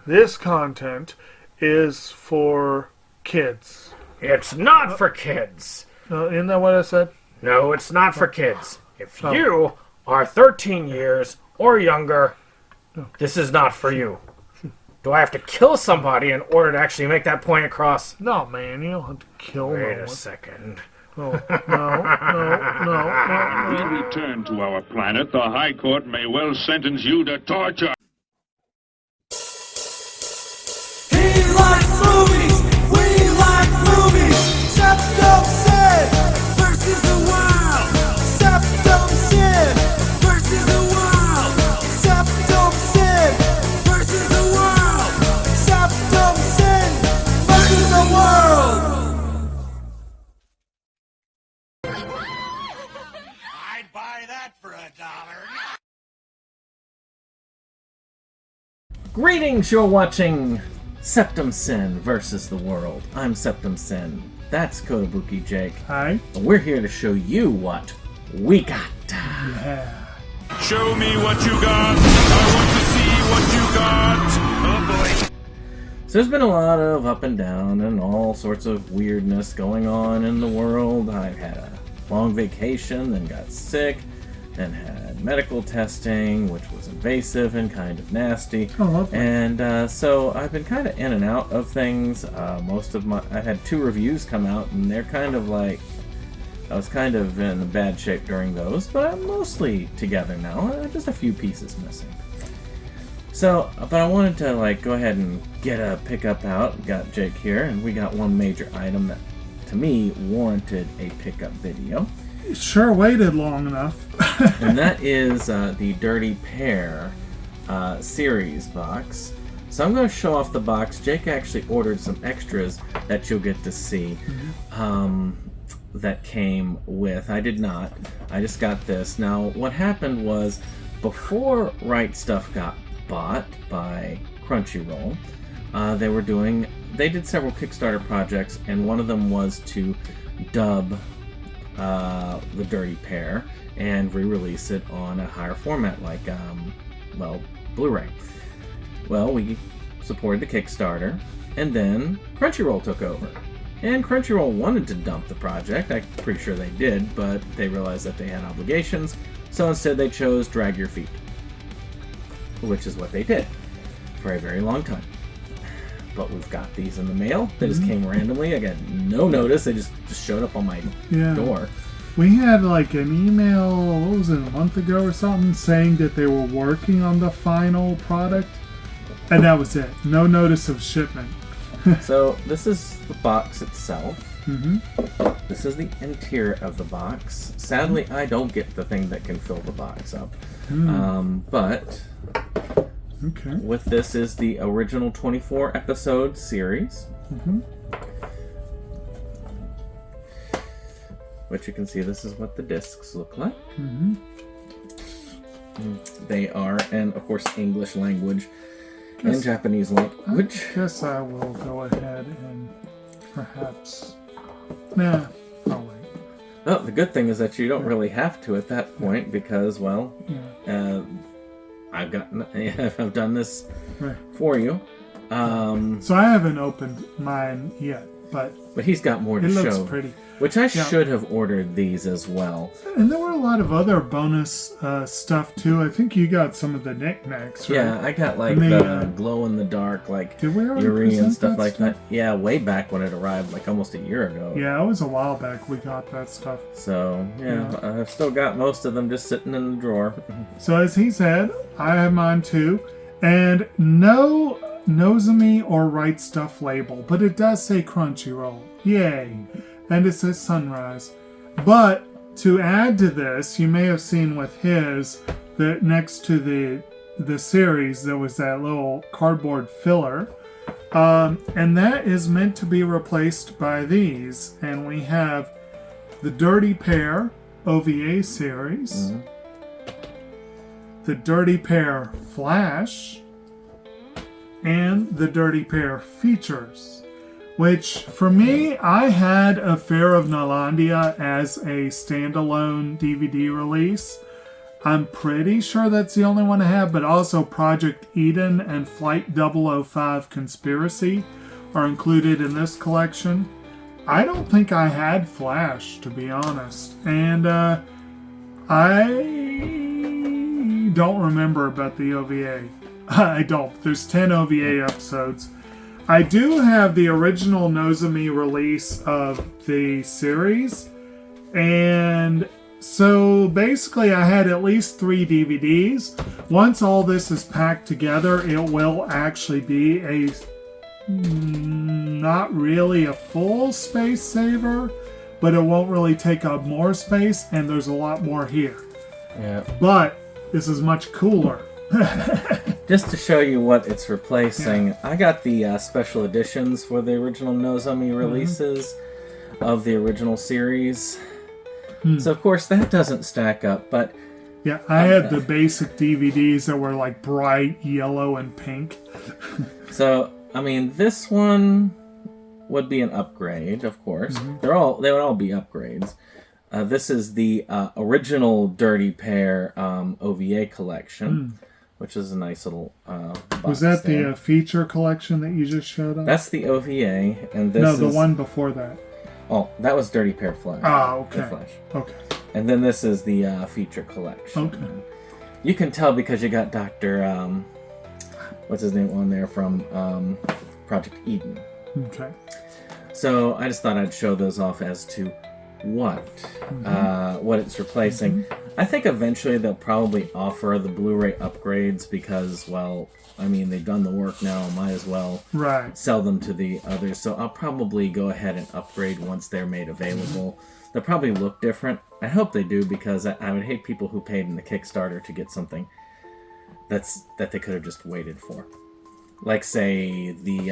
this content is for kids. It's not for kids. Isn't that what I said? No, it's not for kids. If you are 13 years or younger, this is not for you. Do I have to kill somebody in order to actually make that point across? No, man, you don't have to kill Wait no a one. second. No. We return to our planet. The High Court may well sentence you to torture. He likes movies, we like movies. SeptumSin versus the world. SeptumSin versus the world. SeptumSin versus the world. SeptumSin versus the world. I'd buy that for $1. Greetings, you're watching SeptumSin versus the world. I'm SeptumSin. That's Kotobuki Jake. Hi. And we're here to show you what we got. Yeah. Show me what you got. I want to see what you got. Oh boy. So there's been a lot of up and down and all sorts of weirdness going on in the world. I had a long vacation, then got sick, then had medical testing, which was invasive and kind of nasty. Oh, lovely. And so I've been kind of in and out of things. I had 2 reviews come out, and they're kind of like, I was kind of in bad shape during those, but I'm mostly together now. Just a few pieces missing. So, but I wanted to go ahead and get a pickup out. Got Jake here, and we got one major item that, to me, warranted a pickup video. You sure waited long enough. And that is the Dirty Pair series box. So I'm going to show off the box. Jake actually ordered some extras that you'll get to see that came with. I did not. I just got this. Now, what happened was, before Right Stuff got bought by Crunchyroll, they did several Kickstarter projects, and one of them was to dub the Dirty Pair and re-release it on a higher format like Blu-ray. Well, we supported the Kickstarter, and then Crunchyroll took over, and Crunchyroll wanted to dump the project. I'm pretty sure they did, but they realized that they had obligations, so instead they chose Drag Your Feet, which is what they did for a very long time. But we've got these in the mail. They just came randomly. I got no notice. They just showed up on my door. We had an email, what was it, a month ago or something, saying that they were working on the final product. And that was it. No notice of shipment. So this is the box itself. This is the interior of the box. Sadly, I don't get the thing that can fill the box up. But with this is the original 24 episode series. Which you can see, this is what the discs look like. They are, and of course, English language and Japanese language. I guess I will go ahead and perhaps... Nah, I'll wait. Well, the good thing is that you don't really have to at that point because, well, I've done this for you. So I haven't opened mine yet, but he's got more to show. It looks pretty. Which I should have ordered these as well. And there were a lot of other bonus stuff too. I think you got some of the knickknacks, right? Yeah, I got the glow in the dark, did we already Yuri and stuff that like that. Yeah, way back when it arrived, almost a year ago. Yeah, it was a while back we got that stuff. So, I've still got most of them just sitting in the drawer. So as he said, I have mine too. And no Nozomi or Right Stuff label, but it does say Crunchyroll. Yay! And it says Sunrise. But to add to this, you may have seen with his that next to the series there was that little cardboard filler, and that is meant to be replaced by these. And we have the Dirty Pair OVA series, the Dirty Pair Flash, and the Dirty Pair Features. Which, for me, I had Affair of Nalandia as a standalone DVD release. I'm pretty sure that's the only one I have, but also Project Eden and Flight 005 Conspiracy are included in this collection. I don't think I had Flash, to be honest. And I don't remember about the OVA. I don't. There's 10 OVA episodes. I do have the original Nozomi release of the series. And so basically I had at least 3 DVDs. Once all this is packed together, it will actually be a not really a full space saver, but it won't really take up more space, and there's a lot more here. Yeah. But this is much cooler. Just to show you what it's replacing, I got the special editions for the original Nozomi releases of the original series. So of course that doesn't stack up, but yeah, I had the basic DVDs that were like bright yellow and pink. So I mean, this one would be an upgrade, of course. They would all be upgrades. This is the original Dirty Pair OVA collection, which is a nice little box. Was that there. the feature collection that you just showed us? That's the OVA, and this no, is... the one before that. Oh, that was Dirty Pair Flash. Ah, okay. Flash. Okay. And then this is the feature collection. Okay. You can tell because you got Dr. What's his name on there from Project Eden. Okay. So I just thought I'd show those off as to what it's replacing. I think eventually they'll probably offer the Blu-ray upgrades because, well, I mean, they've done the work now, might as well sell them to the others. So I'll probably go ahead and upgrade once they're made available. They'll probably look different. I hope they do, because I would hate people who paid in the Kickstarter to get something that they could have just waited for. Like, say, the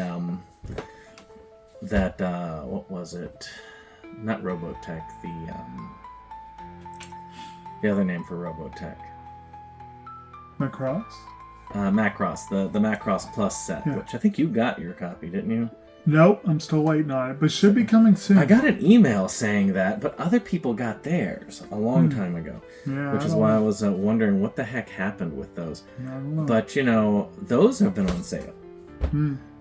what was it? Not Robotech, the other name for Robotech. Macross? Macross, the Macross Plus set, which I think you got your copy, didn't you? Nope, I'm still waiting on it, but should be coming soon. I got an email saying that, but other people got theirs a long time ago. Yeah, which is why I was wondering what the heck happened with those. I don't know. But, you know, those have been on sale.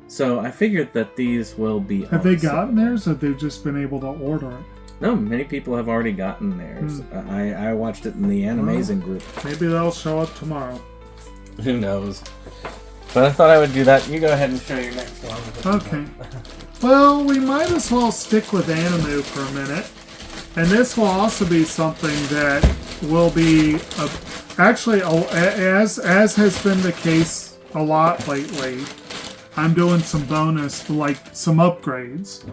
So I figured that these will be Have they gotten theirs, or they've just been able to order it? No, many people have already gotten theirs. I watched it in the Animazing group. Maybe they'll show up tomorrow. Who knows? But I thought I would do that. You go ahead and show your next one. Okay. Well, we might as well stick with anime for a minute. And this will also be something that will be... actually, as has been the case a lot lately, I'm doing some bonus, like some upgrades.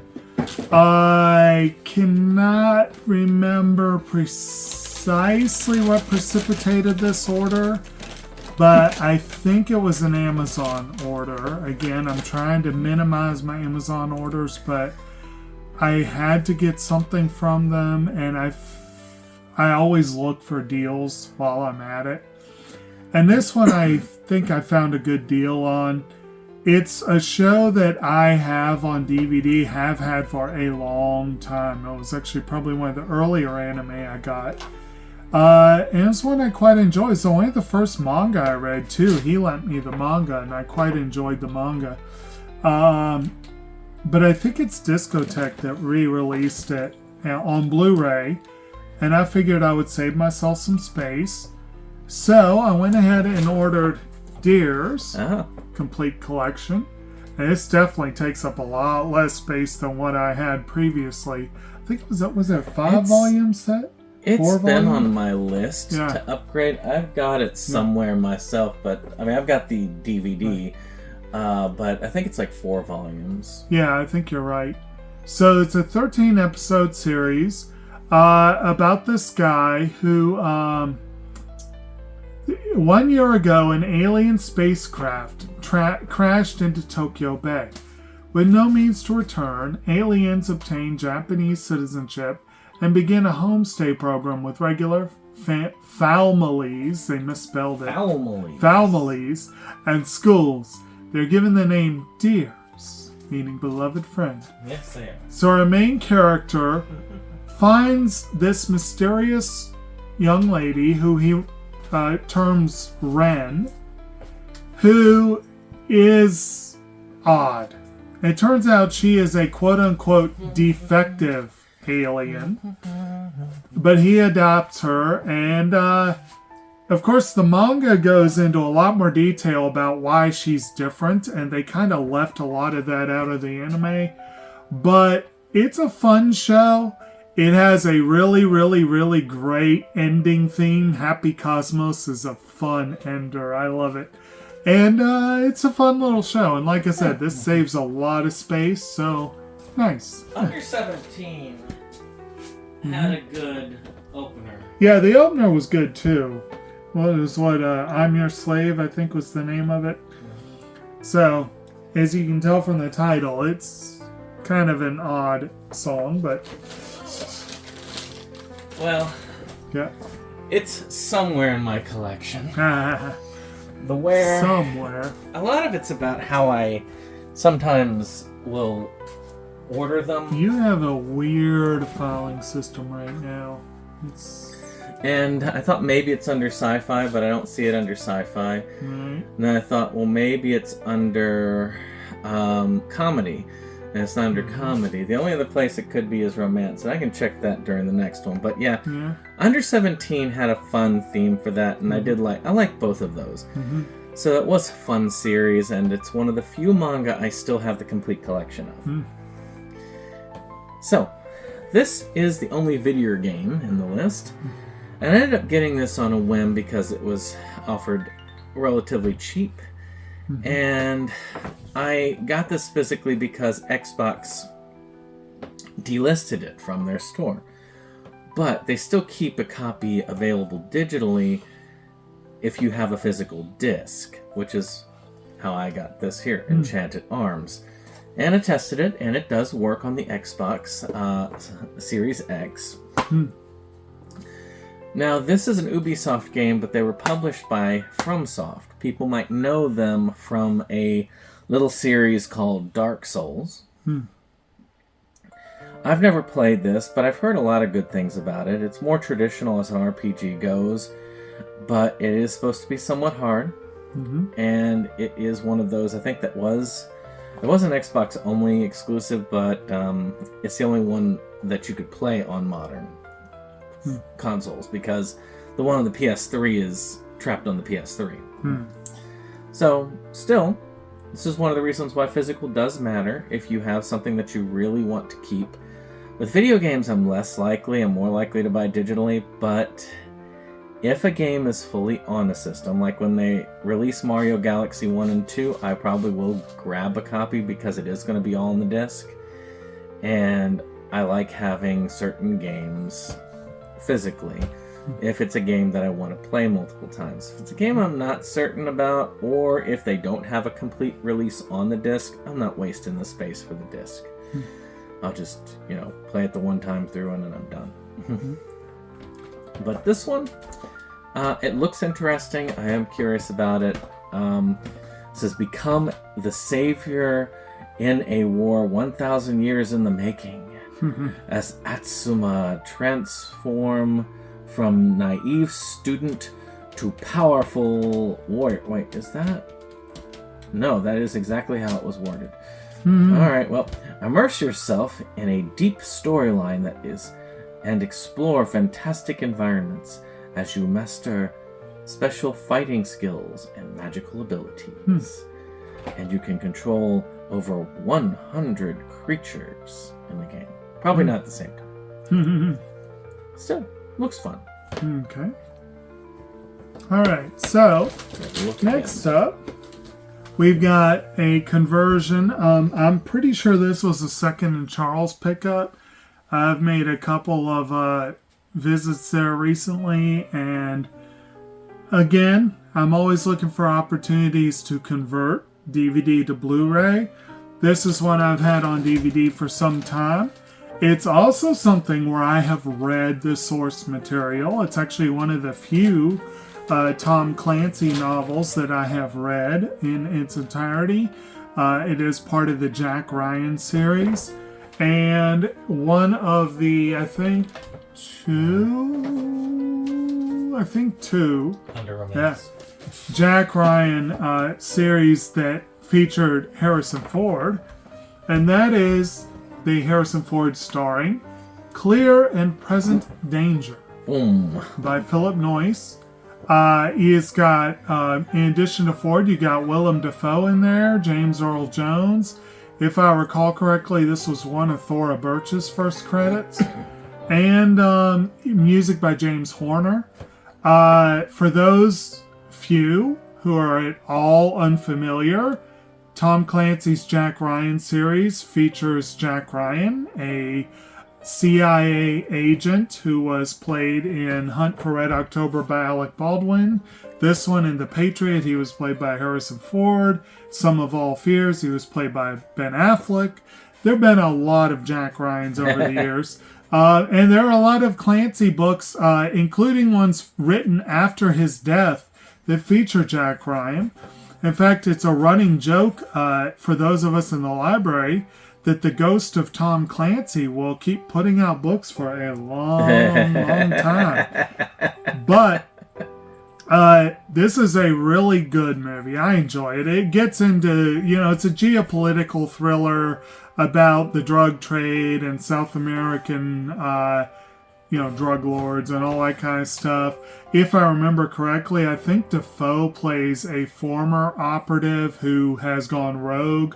I cannot remember precisely what precipitated this order, but I think it was an Amazon order. Again, I'm trying to minimize my Amazon orders, but I had to get something from them, and I always look for deals while I'm at it. And this one I think I found a good deal on. It's a show that I have on DVD, have had for a long time. It was actually probably one of the earlier anime I got. And it's one I quite enjoy. It's only the first manga I read, too. He lent me the manga, and I quite enjoyed the manga. But I think it's Discotek that re-released it on Blu-ray, and I figured I would save myself some space. So I went ahead and ordered Deer's complete collection. And this definitely takes up a lot less space than what I had previously. I think was it a 5-volume set? It's been on my list to upgrade. I've got it somewhere myself, but I mean, I've got the DVD, but I think it's like 4 volumes. Yeah, I think you're right. So it's a 13-episode series about this guy who, 1 year ago, an alien spacecraft crashed into Tokyo Bay. With no means to return, aliens obtain Japanese citizenship and begin a homestay program with regular families. They misspelled it. Families and schools. They're given the name Deers, meaning beloved friend. Yes, they are. So our main character finds this mysterious young lady who he terms Ren, who is odd. It turns out she is a quote-unquote defective alien, but he adopts her, and of course the manga goes into a lot more detail about why she's different, and they kind of left a lot of that out of the anime, but it's a fun show. It has a really, really, really great ending theme. Happy Cosmos is a fun ender. I love it. And it's a fun little show. And like I said, this saves a lot of space, so nice. Under 17 had a good opener. Yeah, the opener was good too. I'm Your Slave, I think was the name of it. So, as you can tell from the title, it's kind of an odd song, but... Well, yeah. It's somewhere in my collection. Somewhere. A lot of it's about how I sometimes will order them. You have a weird filing system right now. And I thought maybe it's under sci-fi, but I don't see it under sci-fi. Right. And then I thought, well, maybe it's under comedy. And it's not under comedy. The only other place it could be is romance. And I can check that during the next one. But yeah. Under 17 had a fun theme for that. And I like both of those. So it was a fun series. And it's one of the few manga I still have the complete collection of. So, this is the only video game in the list. And I ended up getting this on a whim because it was offered relatively cheap. And I got this physically because Xbox delisted it from their store. But they still keep a copy available digitally if you have a physical disc, which is how I got this here, Enchanted Arms. And I tested it, and it does work on the Xbox Series X. Now, this is an Ubisoft game, but they were published by FromSoft. People might know them from a little series called Dark Souls. I've never played this, but I've heard a lot of good things about it. It's more traditional as an RPG goes, but it is supposed to be somewhat hard. And it is one of those, I think it was an Xbox only exclusive, but it's the only one that you could play on modern consoles, because the one on the PS3 is trapped on the PS3. So, still, this is one of the reasons why physical does matter if you have something that you really want to keep. With video games, I'm more likely to buy digitally, but if a game is fully on a system, like when they release Mario Galaxy 1 and 2, I probably will grab a copy because it is going to be all on the disc. And I like having certain games physically if it's a game that I want to play multiple times. If it's a game I'm not certain about, or if they don't have a complete release on the disc, I'm not wasting the space for the disc. I'll just, play it the one time through and then I'm done. But this one, it looks interesting. I am curious about it. It says, become the savior in a war 1,000 years in the making. As Atsuma transform from naive student to powerful warrior. Wait, is that? No, that is exactly how it was worded. Alright, well, immerse yourself in a deep storyline and explore fantastic environments as you master special fighting skills and magical abilities. And you can control over 100 creatures in the game. Probably not at the same time. Still, looks fun. Okay. Alright, so next up, we've got a conversion. I'm pretty sure this was a Second and Charles pickup. I've made a couple of visits there recently, and again, I'm always looking for opportunities to convert DVD to Blu-ray. This is one I've had on DVD for some time. It's also something where I have read the source material. It's actually one of the few Tom Clancy novels that I have read in its entirety. It is part of the Jack Ryan series. And one of the, I think, two I think 2. Under Romance. Jack Ryan series that featured Harrison Ford, and that is the Harrison Ford starring Clear and Present Danger Boom. by Philip Noyce. He's got, in addition to Ford, you got Willem Dafoe in there, James Earl Jones. If I recall correctly, this was one of Thora Birch's first credits. And music by James Horner. For those few who are at all unfamiliar, Tom Clancy's Jack Ryan series features Jack Ryan, a CIA agent who was played in Hunt for Red October by Alec Baldwin. This one in The Patriot, he was played by Harrison Ford. Sum of All Fears, he was played by Ben Affleck. There have been a lot of Jack Ryans over the years. And there are a lot of Clancy books, including ones written after his death, that feature Jack Ryan. In fact, it's a running joke for those of us in the library that the ghost of Tom Clancy will keep putting out books for a long, long time. But this is a really good movie. I enjoy it. It gets into, it's a geopolitical thriller about the drug trade and South American, drug lords and all that kind of stuff. If I remember correctly, I think Dafoe plays a former operative who has gone rogue.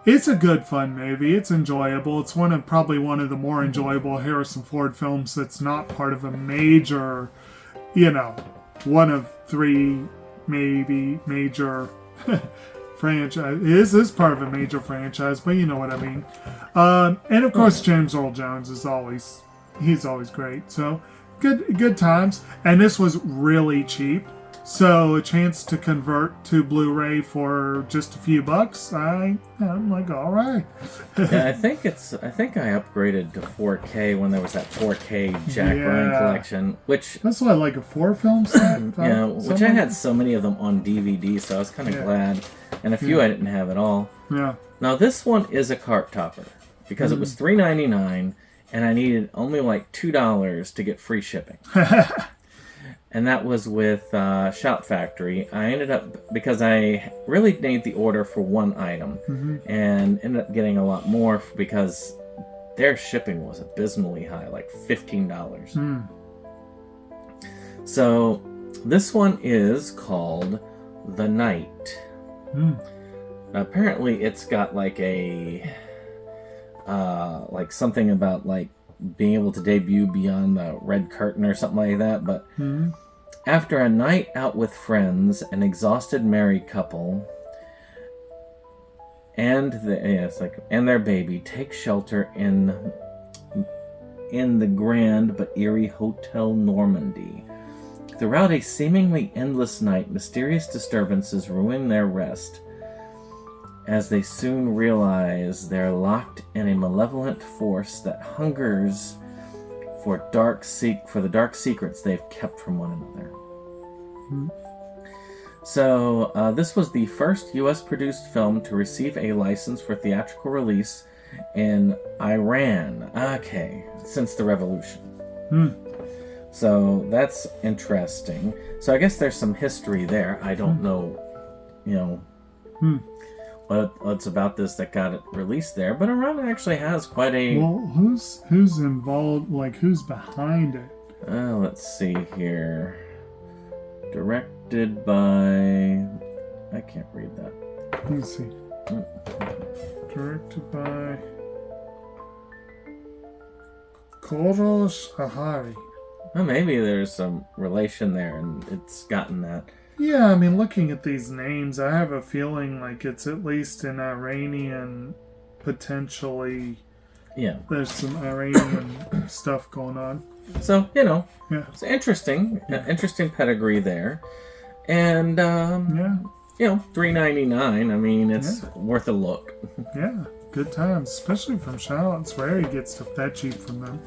It's a good, fun movie. It's enjoyable. It's probably one of the more enjoyable Harrison Ford films that's not part of a major, one of 3 maybe major franchise. It is part of a major franchise, but you know what I mean. And of course, James Earl Jones is always great. So good times. And this was really cheap. So a chance to convert to Blu-ray for just a few bucks. I'm like, all right. Yeah, I think I upgraded to 4K when there was that 4K Jack Ryan collection, which that's what, like a 4 film set. which I had so many of them on DVD, so I was kind of glad. And a few I didn't have at all. Yeah. Now this one is a cart topper because it was $3.99 and I needed only like $2 to get free shipping. And that was with Shout Factory. I ended up, because I really made the order for one item, and ended up getting a lot more because their shipping was abysmally high, like $15. So this one is called The Night. Apparently it's got like a, like something about like being able to debut beyond the red curtain or something like that, but after a night out with friends, an exhausted married couple and their baby take shelter in the grand but eerie Hotel Normandy. Throughout a seemingly endless night, mysterious disturbances ruin their rest, as they soon realize they're locked in a malevolent force that hungers for the dark secrets they've kept from one another. So, this was the first U.S.-produced film to receive a license for theatrical release in Iran. Okay, since the revolution. So, that's interesting. So, I guess there's some history there. I don't know, what's about this that got it released there, but Iran actually has quite a... Well, who's involved, like, who's behind it? Let's see here. Directed by... I can't read that. Let me see. Directed by... Schlockaholics. Well, maybe there's some relation there, and it's gotten that. Yeah, I mean, looking at these names, I have a feeling like it's at least an Iranian, potentially. Yeah. There's some Iranian stuff going on. So, it's interesting. Interesting pedigree there. And, $3.99. I mean, it's worth a look. Yeah, good times. Especially from Shout. It's rare you get stuff that cheap from them.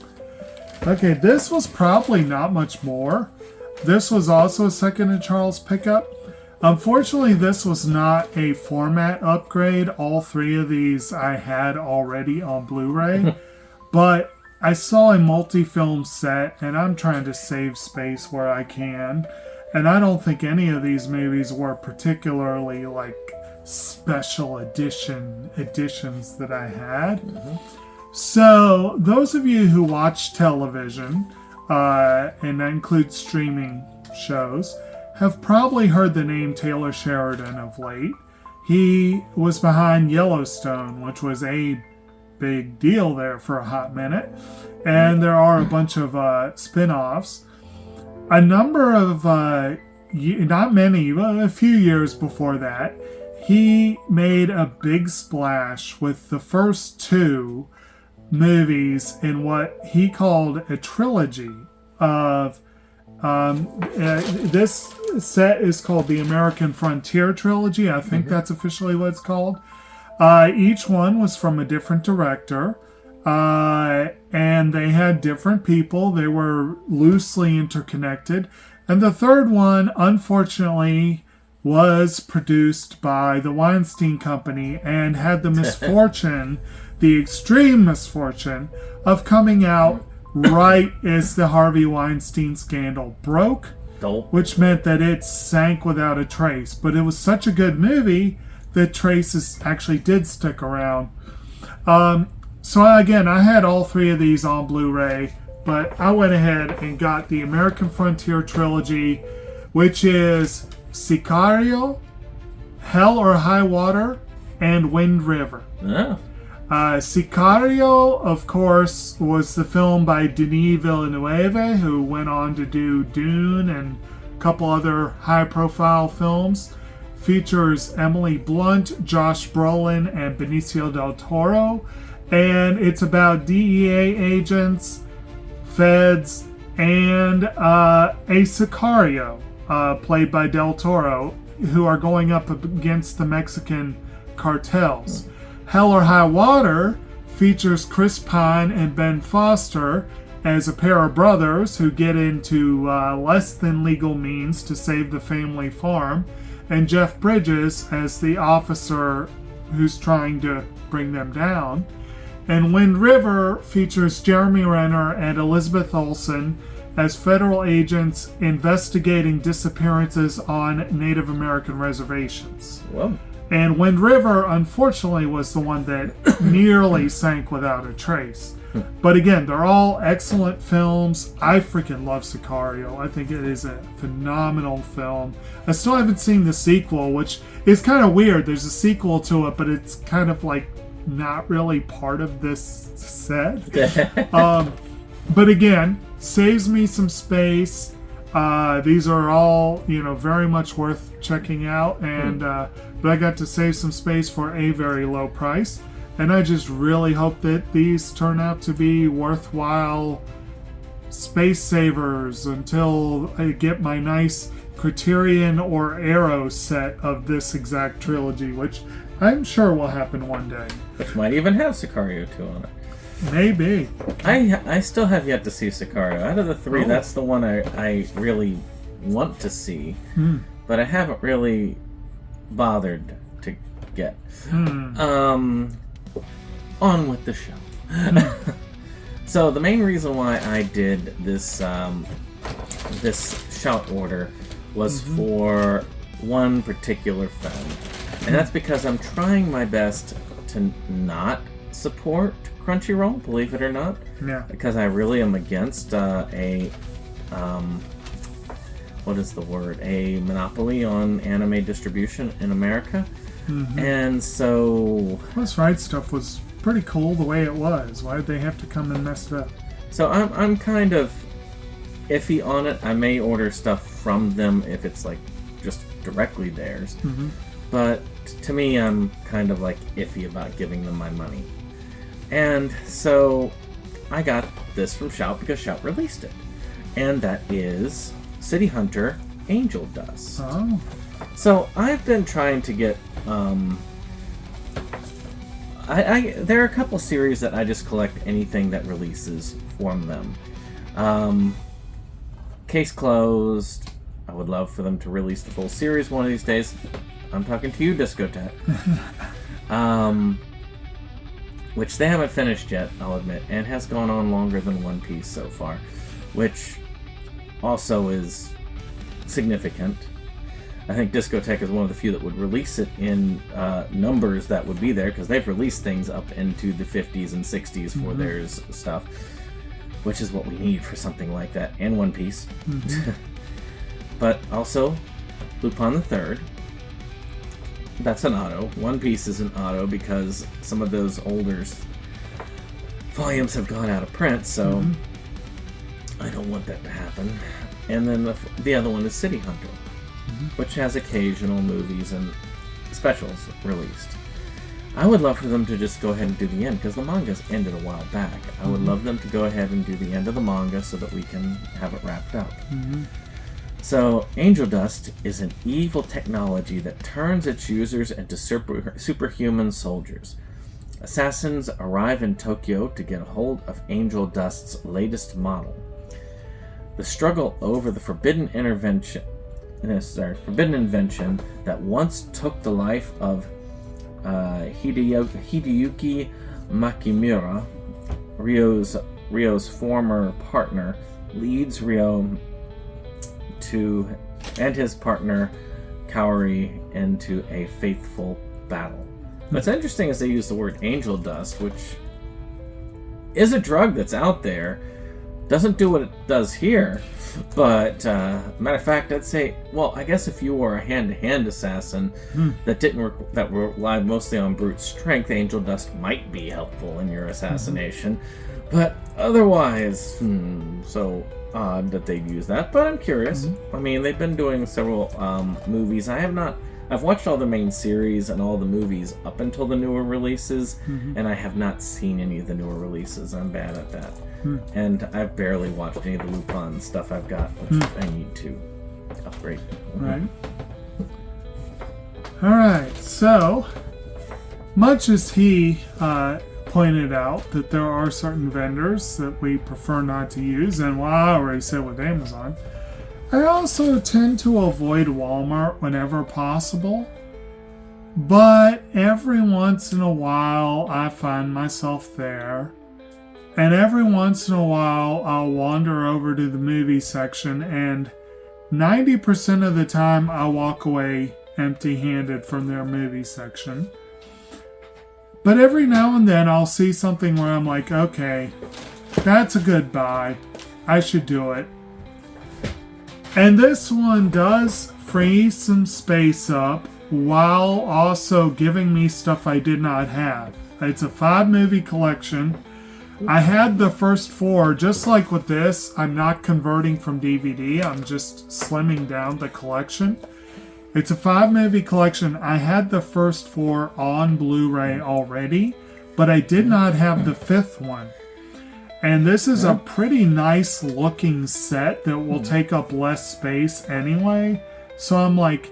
Okay, this was probably not much more. This was also a second in Charles pickup. Unfortunately, this was not a format upgrade. All 3 of these I had already on Blu-ray. But I saw a multi-film set, and I'm trying to save space where I can. And I don't think any of these movies were particularly like special editions that I had. So those of you who watch television, and that includes streaming shows, have probably heard the name Taylor Sheridan of late. He was behind Yellowstone, which was a big deal there for a hot minute. And there are a bunch of spin-offs. A number of, not many, a few years before that, he made a big splash with the first two movies in what he called a trilogy of this set is called the American Frontier Trilogy. I think that's officially what it's called. Each one was from a different director, and they had different people. They were loosely interconnected. And the third one, unfortunately, was produced by the Weinstein Company and had the misfortune, the extreme misfortune, of coming out right as the Harvey Weinstein scandal broke, which meant that it sank without a trace. But it was such a good movie that traces actually did stick around. So again, I had all three of these on Blu-ray, but I went ahead and got the American Frontier Trilogy, which is Sicario, Hell or High Water, and Wind River. Oh. Sicario, of course, was the film by Denis Villeneuve, who went on to do Dune and a couple other high-profile films. Features Emily Blunt, Josh Brolin, and Benicio del Toro. And it's about DEA agents, feds, and a Sicario, played by Del Toro, who are going up against the Mexican cartels. Hell or High Water features Chris Pine and Ben Foster as a pair of brothers who get into less than legal means to save the family farm, and Jeff Bridges as the officer who's trying to bring them down. And Wind River features Jeremy Renner and Elizabeth Olsen as federal agents investigating disappearances on Native American reservations. Whoa. And Wind River, unfortunately, was the one that nearly sank without a trace. But again, they're all excellent films. I freaking love Sicario. I think it is a phenomenal film. I still haven't seen the sequel, which is kind of weird. There's a sequel to it, but it's kind of like not really part of this set. But again, saves me some space. These are all, very much worth checking out. And but I got to save some space for a very low price. And I just really hope that these turn out to be worthwhile space savers until I get my nice Criterion or Arrow set of this exact trilogy, which I'm sure will happen one day. Which might even have Sicario 2 on it. Maybe. I still have yet to see Sicario. Out of the three, that's the one I really want to see. But I haven't really bothered to get. On with the show. So the main reason why I did this this shout order was for one particular film, and that's because I'm trying my best to not support Crunchyroll, believe it or not. Yeah. Because I really am against what is the word? A monopoly on anime distribution in America. And so... Plus, Right Stuff was pretty cool the way it was. Why did they have to come and mess it up? So I'm kind of iffy on it. I may order stuff from them if it's like just directly theirs. But to me, I'm kind of like iffy about giving them my money. And so I got this from Shout because Shout released it. And that is City Hunter Angel Dust. Oh. So I've been trying to get there are a couple series that I just collect anything that releases from them. Case closed. I would love for them to release the full series one of these days. I'm talking to you, Discotheque. which they haven't finished yet, I'll admit, and has gone on longer than One Piece so far, which also is significant. I think Discotek is one of the few that would release it in numbers that would be there, because they've released things up into the 50s and 60s for their stuff, which is what we need for something like that, and One Piece. But also, Lupin the Third. That's an auto. One Piece is an auto because some of those older volumes have gone out of print, so I don't want that to happen. And then the other one is City Hunter, which has occasional movies and specials released. I would love for them to just go ahead and do the end, because the manga's ended a while back. I would love them to go ahead and do the end of the manga so that we can have it wrapped up. So, Angel Dust is an evil technology that turns its users into superhuman soldiers. Assassins arrive in Tokyo to get a hold of Angel Dust's latest model. The struggle over the forbidden invention that once took the life of Hideyuki Makimura, Ryo's former partner, leads Ryo and his partner Kaori into a faithful battle. What's interesting is they use the word angel dust, which is a drug that's out there. Doesn't do what it does here, but matter of fact, I'd say, well, I guess if you were a hand-to-hand assassin that relied mostly on brute strength, angel dust might be helpful in your assassination. But otherwise, so odd that they'd use that. But I'm curious. I mean, they've been doing several movies. I've watched all the main series and all the movies up until the newer releases, and I have not seen any of the newer releases. I'm bad at that. And I've barely watched any of the Lupin stuff I've got, which I need to upgrade. Right. Alright, so, much as he pointed out that there are certain vendors that we prefer not to use, and well, I already said with Amazon, I also tend to avoid Walmart whenever possible, but every once in a while I find myself there, and every once in a while I'll wander over to the movie section, and 90% of the time I walk away empty-handed from their movie section. But every now and then I'll see something where I'm like, okay, that's a good buy. I should do it. And this one does free some space up while also giving me stuff I did not have. It's a 5-movie collection. I had the first 4, just like with this, I'm not converting from DVD, I'm just slimming down the collection. It's a 5-movie collection. I had the first 4 on Blu-ray already, but I did not have the 5th one. And this is a pretty nice looking set that will take up less space anyway. So I'm like,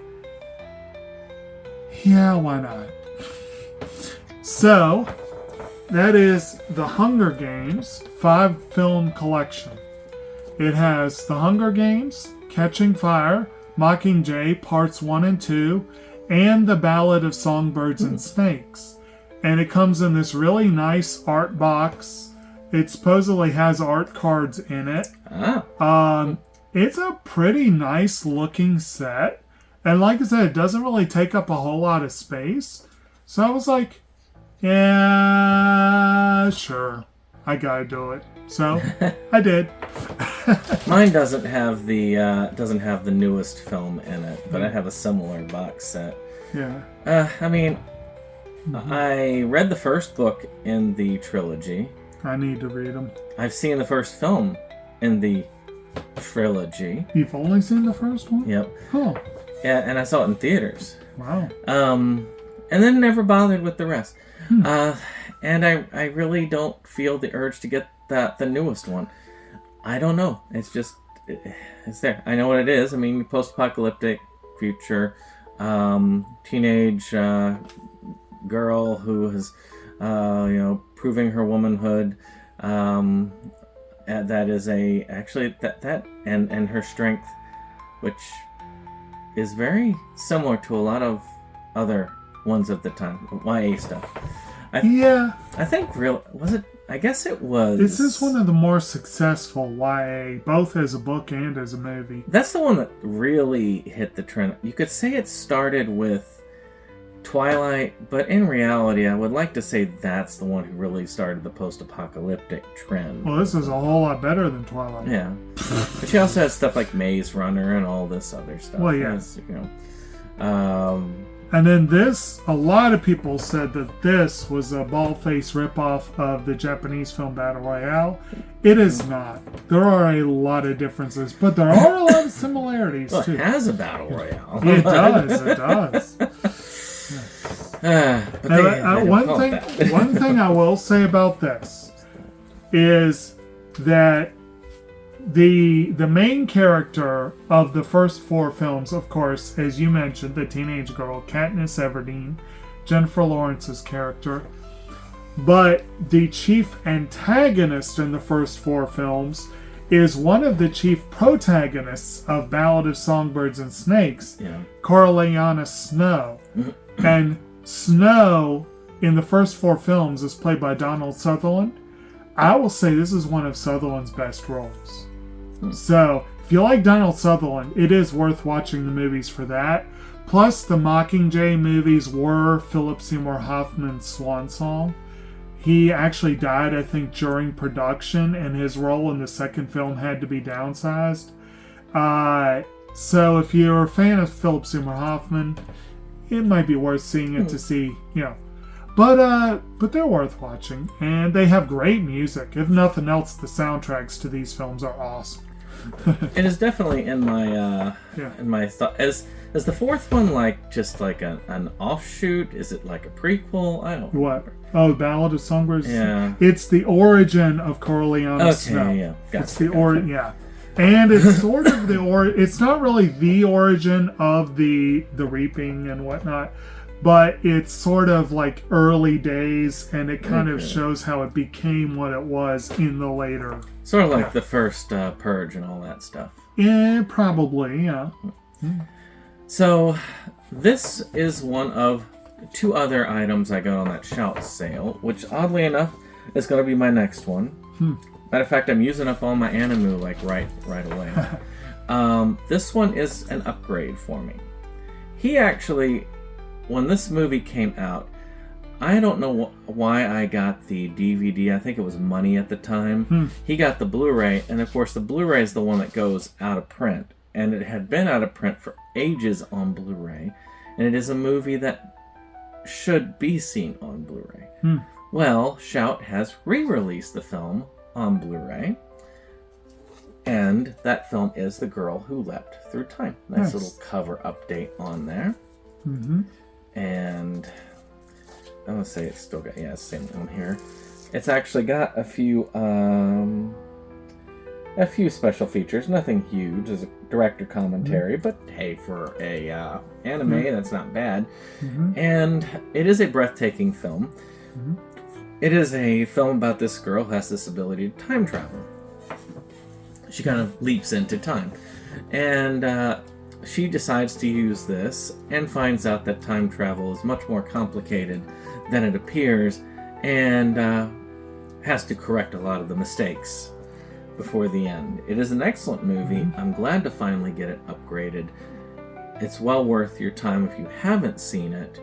yeah, why not? So, that is the Hunger Games 5-film collection. It has The Hunger Games, Catching Fire, Mockingjay Parts 1 and 2, and The Ballad of Songbirds and Snakes. And it comes in this really nice art box. It supposedly has art cards in it. It's a pretty nice looking set. And like I said, it doesn't really take up a whole lot of space. So I was like, yeah, sure. I gotta do it. So I did. Mine doesn't have the newest film in it, but I have a similar box set. Yeah. I mean, I read the first book in the trilogy. I need to read them. I've seen the first film in the trilogy. You've only seen the first one? Yep. Oh. Yeah, and I saw it in theaters. Wow. And then never bothered with the rest. And I really don't feel the urge to get the newest one. I don't know. It's just, it's there. I know what it is. I mean, post-apocalyptic future, teenage girl who is, proving her womanhood. That is and her strength, which is very similar to a lot of other ones of the time, YA stuff. I think was it? I guess it was. This is one of the more successful YA, both as a book and as a movie. That's the one that really hit the trend. You could say it started with Twilight, but in reality, I would like to say that's the one who really started the post-apocalyptic trend. Well, this is a whole lot better than Twilight. Yeah. But she also has stuff like Maze Runner and all this other stuff. Well, yeah. And then this, a lot of people said that this was a bald-faced ripoff of the Japanese film Battle Royale. It is not. There are a lot of differences, but there are a lot of similarities, well, too. It has a Battle Royale. It does. One thing I will say about this is that the main character of the first 4 films, of course, as you mentioned, the teenage girl, Katniss Everdeen, Jennifer Lawrence's character, but the chief antagonist in the first 4 films is one of the chief protagonists of Ballad of Songbirds and Snakes, Coriolanus Snow. And Snow, in the first 4 films, is played by Donald Sutherland. I will say this is one of Sutherland's best roles. So, if you like Donald Sutherland, it is worth watching the movies for that. Plus, the Mockingjay movies were Philip Seymour Hoffman's swan song. He actually died, I think, during production, and his role in the second film had to be downsized. So, if you're a fan of Philip Seymour Hoffman, it might be worth seeing it to see, But they're worth watching, and they have great music. If nothing else, the soundtracks to these films are awesome. It is definitely in my thought. Is the fourth one just like an offshoot? Is it like a prequel? I don't know. What? Oh, Ballad of Songbirds? Yeah. It's the origin of Coriolanus Snow. Yeah. It's the origin, yeah. And it's sort of it's not really the origin of the reaping and whatnot, but it's sort of like early days, and it kind of shows how it became what it was in the later. Sort of like the first Purge and all that stuff. Yeah, probably, yeah. So, this is one of 2 other items I got on that Shout sale, which oddly enough is going to be my next one. Matter of fact, I'm using up all my Animu right away. This one is an upgrade for me. He actually, when this movie came out, I don't know why I got the DVD. I think it was money at the time. He got the Blu-ray, and of course the Blu-ray is the one that goes out of print. And it had been out of print for ages on Blu-ray. And it is a movie that should be seen on Blu-ray. Well, Shout has re-released the film on Blu-ray. And that film is The Girl Who Leapt Through Time. Nice little cover update on there. And I'm going to say it's still got, it's the same one here. It's actually got a few special features. Nothing huge as a director commentary, but hey, for a anime, that's not bad. And it is a breathtaking film. It is a film about this girl who has this ability to time travel. She kind of leaps into time. And she decides to use this and finds out that time travel is much more complicated than it appears, and has to correct a lot of the mistakes before the end. It is an excellent movie. I'm glad to finally get it upgraded. It's well worth your time if you haven't seen it.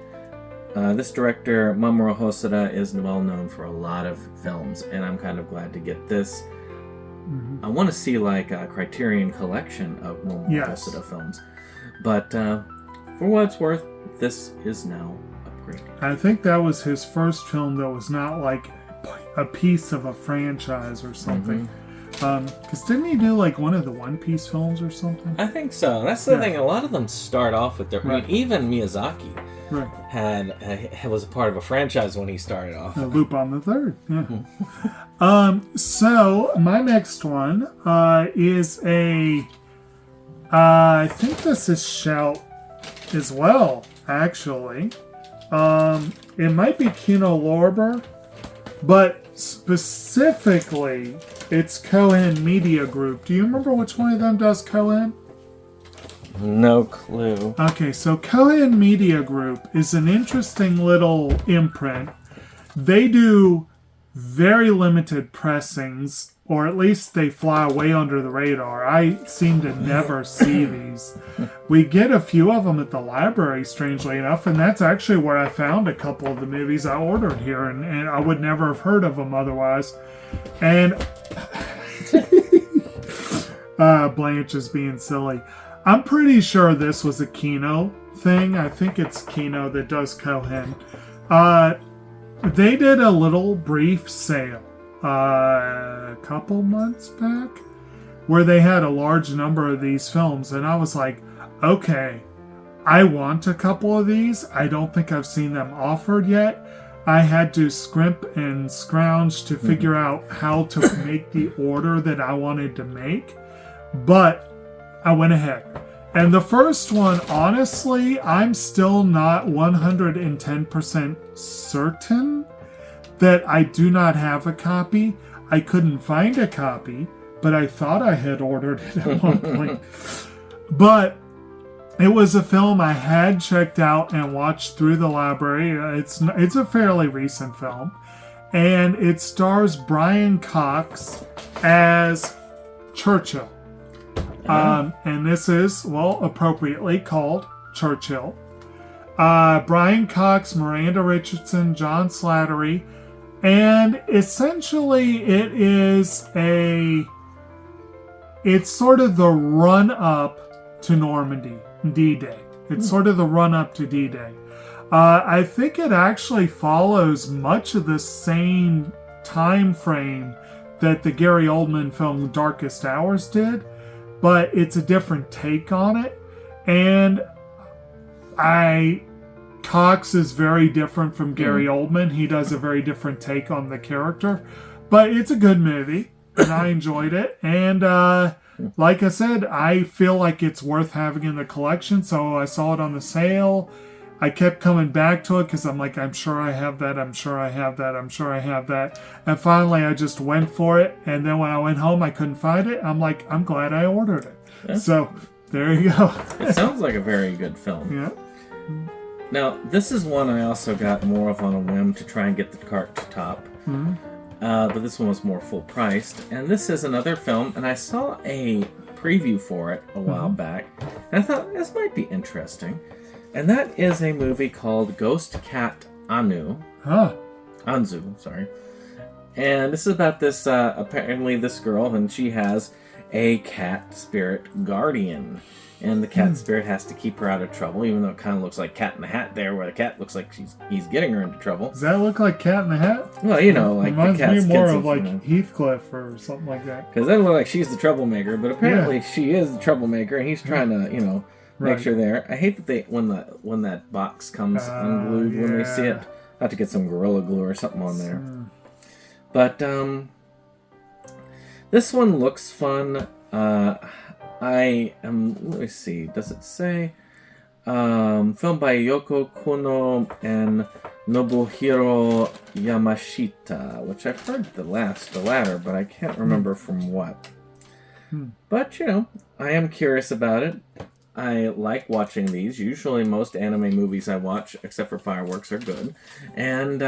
This director, Mamoru Hosoda, is well known for a lot of films, and I'm kind of glad to get this. I want to see like a Criterion collection of Mamoru Hosoda films. But for what it's worth, this is now upgraded. I think that was his first film that was not like a piece of a franchise or something. Because didn't he do like one of the One Piece films or something? I think so. That's the thing. A lot of them start off with their... I mean, even Miyazaki was a part of a franchise when he started off. Lupin the Third. So my next one is a... I think this is Shout as well, actually. It might be Kino Lorber, but specifically, it's Cohen Media Group. Do you remember which one of them does Cohen? No clue. Okay, so Cohen Media Group is an interesting little imprint they do very limited pressings, or at least they fly way under the radar. I seem to never see these. We get a few of them at the library, strangely enough, and that's actually where I found a couple of the movies I ordered here, and I would never have heard of them otherwise. And Blanche is being silly. I'm pretty sure this was a Kino thing. I think it's Kino that does Cohen. They did a little brief sale a couple months back where they had a large number of these films, and I was like, okay, I want a couple of these. I don't think I've seen them offered yet. I had to scrimp and scrounge to figure out how to make the order that I wanted to make, but I went ahead. And the first one, honestly, I'm still not 110% certain that I do not have a copy. I couldn't find a copy, but I thought I had ordered it at one point. But it was a film I had checked out and watched through the library. It's a fairly recent film. And it stars Brian Cox as Churchill. And this is, well, appropriately called Churchill. Brian Cox, Miranda Richardson, John Slattery, and essentially it's sort of the run-up to Normandy, D-Day. It's sort of the run-up to D-Day. I think it actually follows much of the same time frame that the Gary Oldman film Darkest Hours did, but it's a different take on it. And Cox is very different from Gary Oldman. He does a very different take on the character. But it's a good movie, and I enjoyed it. And like I said, I feel like it's worth having in the collection, so I saw it on the sale. I kept coming back to it because I'm like, I'm sure I have that, I'm sure I have that, I'm sure I have that. And finally, I just went for it. And then when I went home, I couldn't find it. I'm like, I'm glad I ordered it. Yeah. So there you go. It sounds like a very good film. Yeah. Now, this is one I also got more of on a whim to try and get the cart to top. Mm-hmm. But this one was more full priced. And this is another film, and I saw a preview for it a while back. And I thought, this might be interesting. And that is a movie called Ghost Cat Anzu, sorry. And this is about this, apparently this girl, and she has a cat spirit guardian. And the cat spirit has to keep her out of trouble, even though it kind of looks like Cat in the Hat there, where the cat looks like he's getting her into trouble. Does that look like Cat in the Hat? Well, you know, like reminds the cat's me more of like Heathcliff or something like that. Because it doesn't look like she's the troublemaker, but apparently she is the troublemaker, and he's trying to, make sure there. I hate that they when that box comes unglued when they see it. I have to get some Gorilla Glue or something on there. But this one looks fun. Let me see, does it say? Filmed by Yoko Kuno and Nobuhiro Yamashita, which I've heard the latter, but I can't remember from what. But, I am curious about it. I like watching these. Usually most anime movies I watch, except for Fireworks, are good. And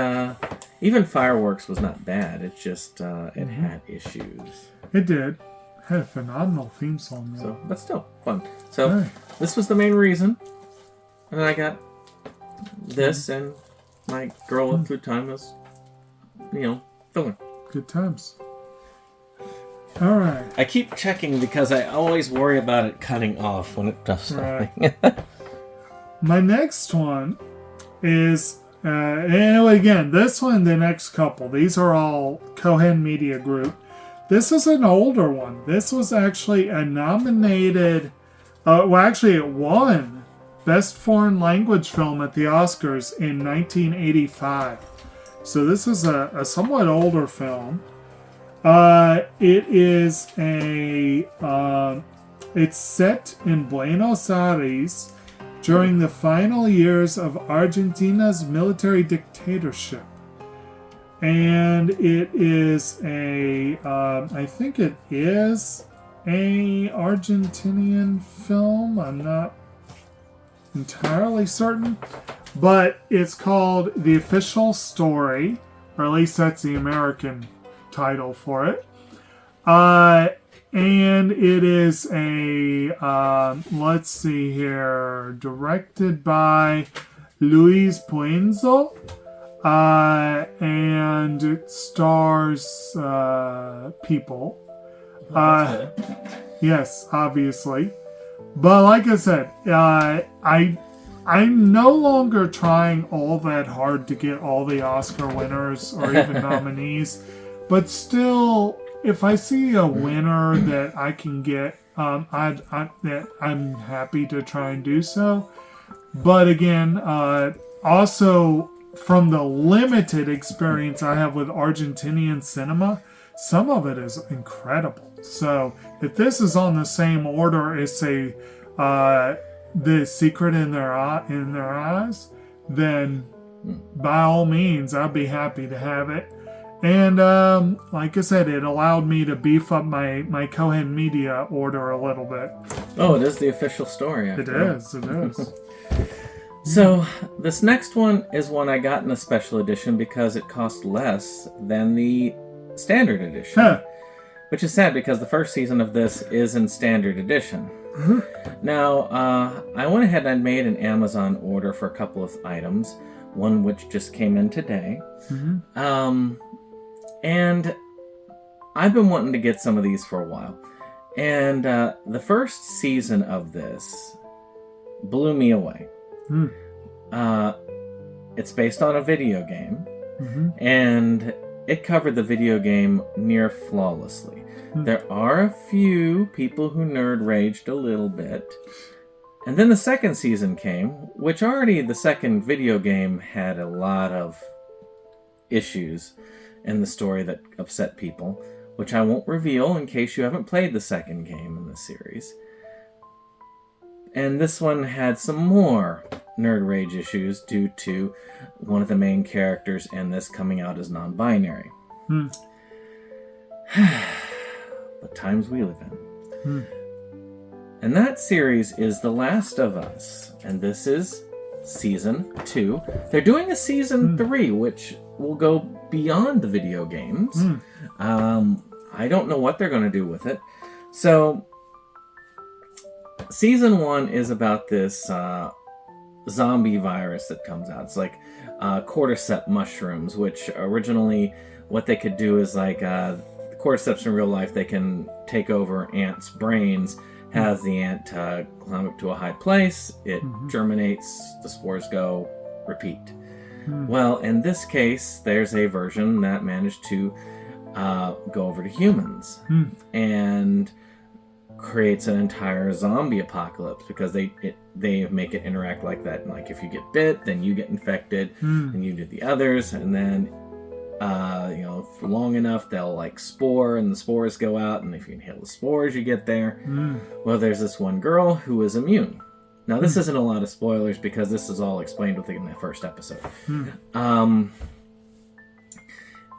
even Fireworks was not bad. It's just, it had issues. It did. Had a phenomenal theme song. So, but still, fun. So, this was the main reason. And then I got this, and my girl up through time was, filler. Good times. All right. I keep checking because I always worry about it cutting off when it does something. Right. My next one is, and again, this one, the next couple, these are all Cohen Media Group. This is an older one. This was actually a nominated, it won Best Foreign Language Film at the Oscars in 1985. So this is a somewhat older film. It is it's set in Buenos Aires during the final years of Argentina's military dictatorship. And it is I think it is a Argentinian film. I'm not entirely certain. But it's called The Official Story. or at least that's the American title for it. And it is a, let's see here, directed by Luis Puenzo, and it stars people. Yes, obviously. But like I said, I'm no longer trying all that hard to get all the Oscar winners or even nominees, but still, if I see a winner that I can get, I'm happy to try and do so. But again, also from the limited experience I have with Argentinian cinema, some of it is incredible. So if this is on the same order as, say, The Secret in Their Eyes, then by all means, I'd be happy to have it. And like I said, it allowed me to beef up my Cohen Media order a little bit. Oh, it is the official story. It is. So, this next one is one I got in a special edition because it cost less than the standard edition. Huh. Which is sad because the first season of this is in standard edition. Now, I went ahead and made an Amazon order for a couple of items. One which just came in today. And I've been wanting to get some of these for a while. And the first season of this blew me away. It's based on a video game. And it covered the video game near flawlessly. There are a few people who nerd raged a little bit. And then the second season came, which already the second video game had a lot of issues in the story that upset people, which I won't reveal in case you haven't played the second game in the series. And this one had some more nerd rage issues due to one of the main characters in this coming out as non-binary. The times we live in. And that series is The Last of Us, and this is season 2. They're doing a season 3, which will go beyond the video games. I don't know what they're going to do with it. So, season 1 is about this zombie virus that comes out. It's like cordyceps mushrooms, which originally what they could do is like cordyceps in real life, they can take over ants' brains, has the ant climb up to a high place, it germinates, the spores go, repeat. Well, in this case, there's a version that managed to go over to humans and creates an entire zombie apocalypse because they make it interact like that. And like if you get bit, then you get infected, and you do the others, and then for long enough they'll like spore, and the spores go out, and if you inhale the spores, you get there. Well, there's this one girl who is immune. Now, this isn't a lot of spoilers because this is all explained within the first episode.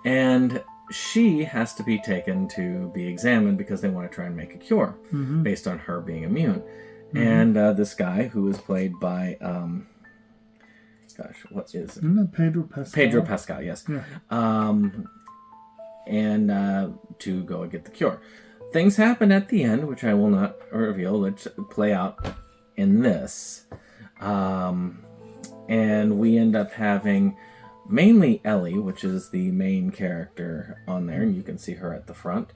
And she has to be taken to be examined because they want to try and make a cure based on her being immune. And this guy who is played by, what is it? Isn't it Pedro Pascal? Pedro Pascal, yes. Yeah. And to go and get the cure. Things happen at the end, which I will not reveal. Let's play out in this. And we end up having mainly Ellie, which is the main character on there, and you can see her at the front,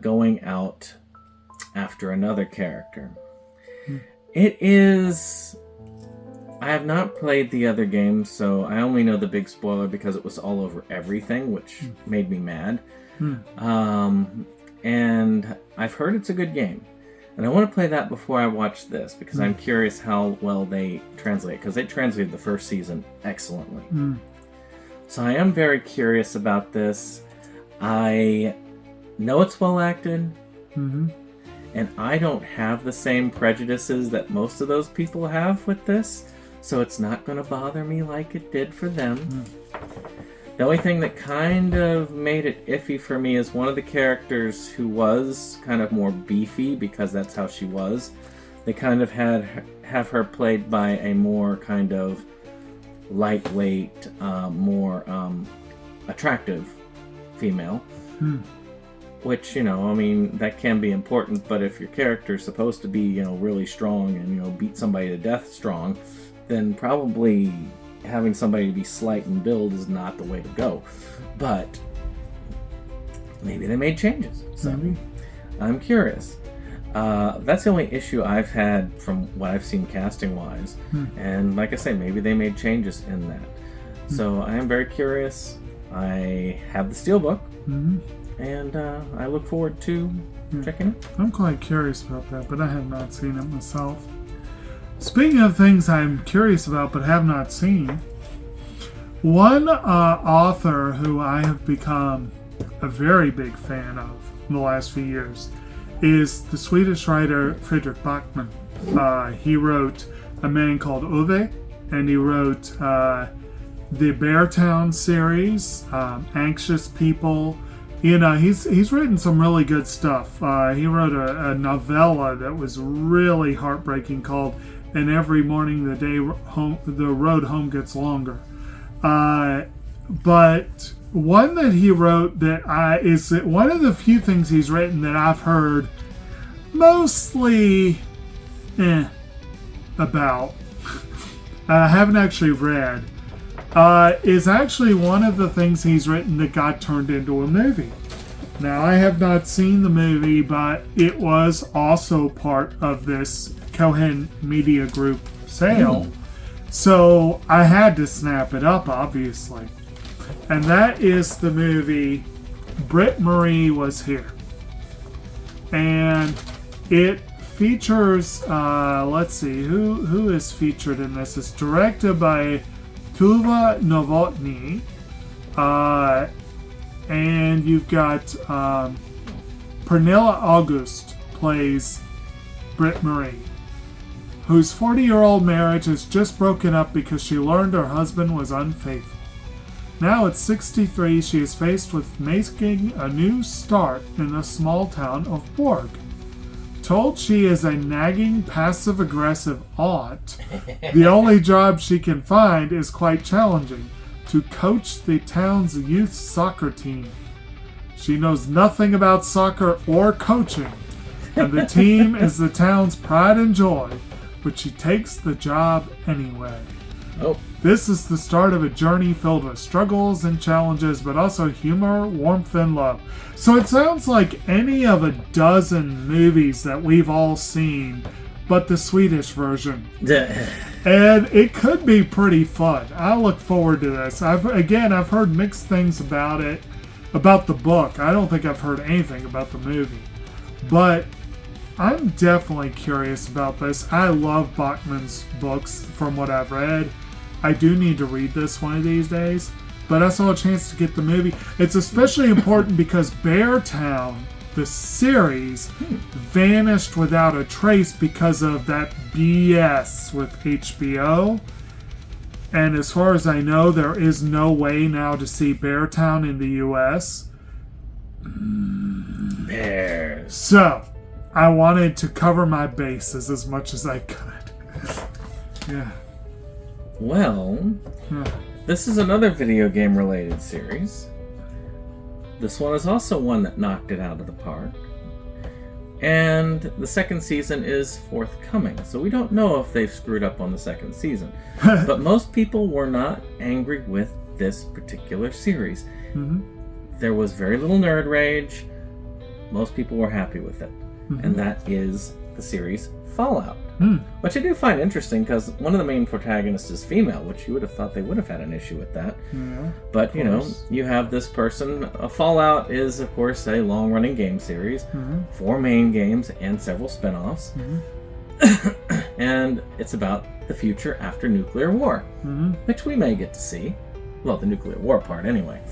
going out after another character. It is... I have not played the other games, so I only know the big spoiler because it was all over everything, which made me mad. And I've heard it's a good game. And I want to play that before I watch this, because I'm curious how well they translate, because they translated the first season excellently. So I am very curious about this. I know it's well acted, and I don't have the same prejudices that most of those people have with this, so it's not going to bother me like it did for them. The only thing that kind of made it iffy for me is one of the characters who was kind of more beefy, because that's how she was. They kind of have her played by a more kind of lightweight, more attractive female. Hmm. Which, I mean, that can be important, but if your character's supposed to be, really strong and, beat somebody to death strong, then probably having somebody be slight in build is not the way to go. But maybe they made changes. So I'm curious. That's the only issue I've had from what I've seen casting-wise. And like I say, maybe they made changes in that. So I am very curious. I have the Steelbook. And I look forward to checking it. I'm quite curious about that, but I have not seen it myself. Speaking of things I'm curious about but have not seen, one author who I have become a very big fan of in the last few years is the Swedish writer Fredrik Backman. He wrote A Man Called Ove, and he wrote the Beartown series, Anxious People. He's written some really good stuff. He wrote a novella that was really heartbreaking called "And Every Morning the Road Home Gets Longer." But one that he wrote that is one of the few things he's written that I've heard mostly about. I haven't actually read. Is actually one of the things he's written that got turned into a movie. Now, I have not seen the movie, but it was also part of this Cohen Media Group sale. So I had to snap it up, obviously. And that is the movie Brittany Was Here. And it features, let's see, who is featured in this? It's directed by Tuva Novotny, and you've got Pernilla August plays Britt-Marie, whose 40-year-old marriage has just broken up because she learned her husband was unfaithful. Now at 63, she is faced with making a new start in the small town of Borg. Told she is a nagging, passive-aggressive aunt, the only job she can find is quite challenging: to coach the town's youth soccer team. She knows nothing about soccer or coaching, and the team is the town's pride and joy, but she takes the job anyway. This is the start of a journey filled with struggles and challenges, but also humor, warmth, and love. So it sounds like any of a dozen movies that we've all seen, but the Swedish version. And it could be pretty fun. I look forward to this. I've heard mixed things about it, about the book. I don't think I've heard anything about the movie. But I'm definitely curious about this. I love Bachman's books from what I've read. I do need to read this one of these days, but I saw a chance to get the movie. It's especially important because Beartown, the series, vanished without a trace because of that BS with HBO. And as far as I know, there is no way now to see Beartown in the US. Bears. So, I wanted to cover my bases as much as I could. Yeah. Well, this is another video game related series. This one is also one that knocked it out of the park. And the second season is forthcoming, so we don't know if they've screwed up on the second season. But most people were not angry with this particular series. There was very little nerd rage. Most people were happy with it. And that is the series Fallout. Which I do find interesting because one of the main protagonists is female, which you would have thought they would have had an issue with that. But, you have this person. Fallout is, of course, a long-running game series, 4 main games and several spin-offs. And it's about the future after nuclear war, which we may get to see. Well, the nuclear war part, anyway.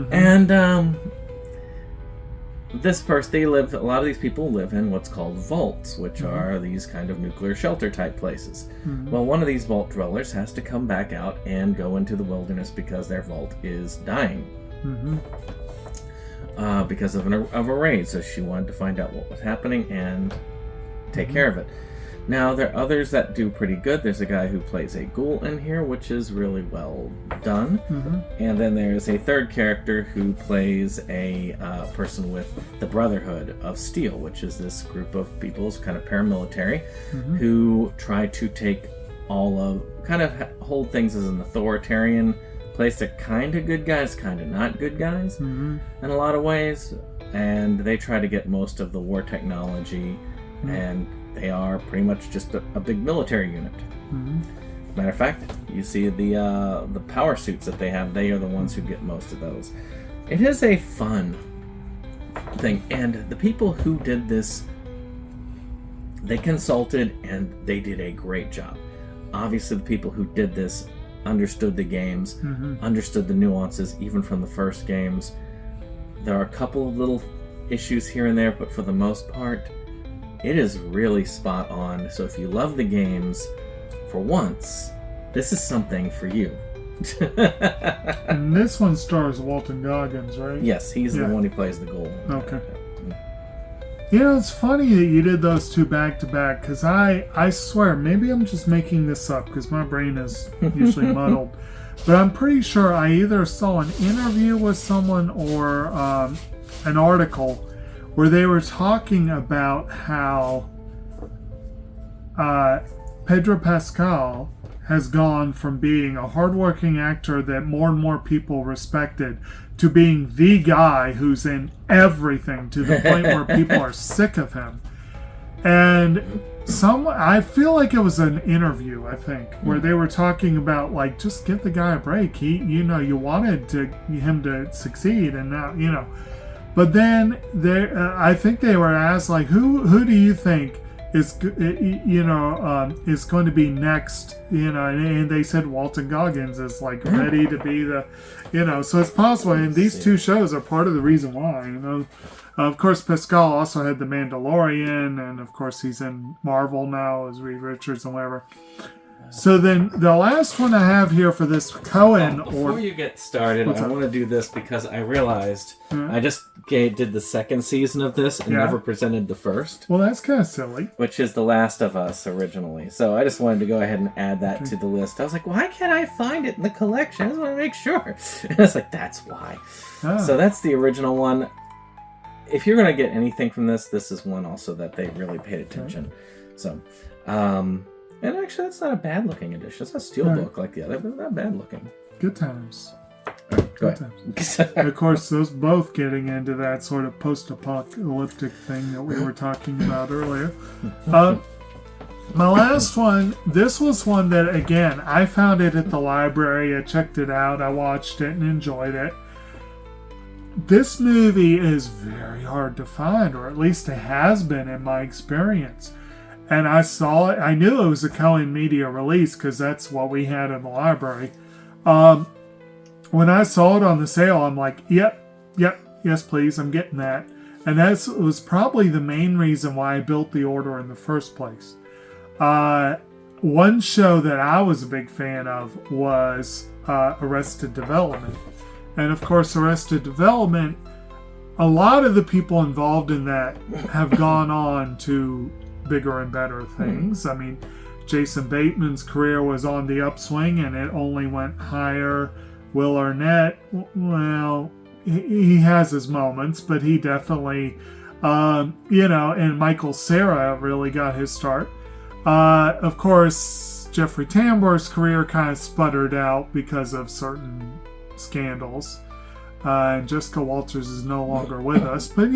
And, a lot of these people live in what's called vaults, which are these kind of nuclear shelter type places. Well, one of these vault dwellers has to come back out and go into the wilderness because their vault is dying. Because of a raid, so she wanted to find out what was happening and take care of it. Now, there are others that do pretty good. There's a guy who plays a ghoul in here, which is really well done. Mm-hmm. And then there's a third character who plays a person with the Brotherhood of Steel, which is this group of people, it's kind of paramilitary, who try to take kind of hold things as an authoritarian place. They're kind of good guys, kind of not good guys in a lot of ways. And they try to get most of the war technology, and they are pretty much just a big military unit. Matter of fact, you see the power suits that they have, they are the ones who get most of those. It is a fun thing, and the people who did this, they consulted and they did a great job. Obviously, the people who did this understood the games, understood the nuances, even from the first games. There are a couple of little issues here and there, but for the most part, it is really spot on. So if you love the games, for once, this is something for you. And this one stars Walton Goggins, right? Yes, he's the one who plays the ghoul. Okay. You know, it's funny that you did those two back to back, because I swear, maybe I'm just making this up, because my brain is usually muddled. But I'm pretty sure I either saw an interview with someone or an article where they were talking about how Pedro Pascal has gone from being a hardworking actor that more and more people respected to being the guy who's in everything, to the point where people are sick of him. And I feel like it was an interview, I think, where they were talking about, like, just give the guy a break. You wanted him to succeed, and now, But then I think they were asked, like, who do you think is going to be next? And they said Walton Goggins is like ready to be the, So it's possible, and these two shows are part of the reason why. Of course, Pascal also had The Mandalorian, and of course he's in Marvel now as Reed Richards and whatever. So then the last one I have here for this Cohen... Before you get started, I want to do this because I realized I just did the second season of this and never presented the first. Well, that's kind of silly. Which is The Last of Us originally. So I just wanted to go ahead and add that to the list. I was like, why can't I find it in the collection? I just want to make sure. And I was like, that's why. So that's the original one. If you're going to get anything from this is one also that they really paid attention. So, and actually, that's not a bad looking edition. It's a steelbook like the other, but not bad looking. Good times. Go ahead. Of course, those both getting into that sort of post-apocalyptic thing that we were talking about earlier. My last one, this was one that, again, I found it at the library. I checked it out. I watched it and enjoyed it. This movie is very hard to find, or at least it has been in my experience. And I saw it. I knew it was a Cohen Media release because that's what we had in the library. When I saw it on the sale, I'm like, yep, yes, please, I'm getting that. And that was probably the main reason why I built the order in the first place. One show that I was a big fan of was Arrested Development. And of course, Arrested Development, a lot of the people involved in that have gone on to bigger and better things. I mean, Jason Bateman's career was on the upswing and it only went higher. Will Arnett, well, he has his moments, but he definitely, and Michael Cera really got his start. Of course, Jeffrey Tambor's career kind of sputtered out because of certain scandals. And Jessica Walters is no longer with us. But,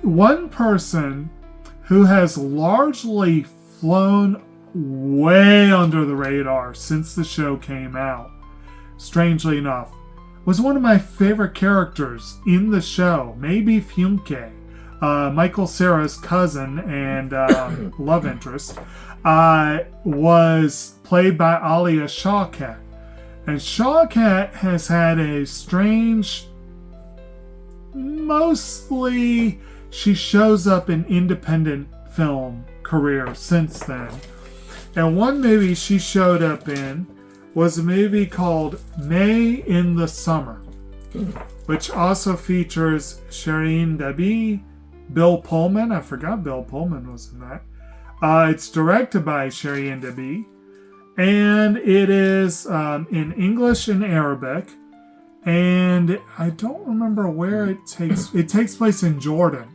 one person who has largely flown way under the radar since the show came out, strangely enough, was one of my favorite characters in the show, maybe Filmz, Michael Cera's cousin and love interest, was played by Alia Shawkat. And Shawkat has had a strange, mostly she shows up in independent film career since then. And one movie she showed up in was a movie called May in the Summer, which also features Shireen Dabi, Bill Pullman. I forgot Bill Pullman was in that. It's directed by Sherry Enderby, and it is in English and Arabic. And I don't remember where it takes. It takes place in Jordan.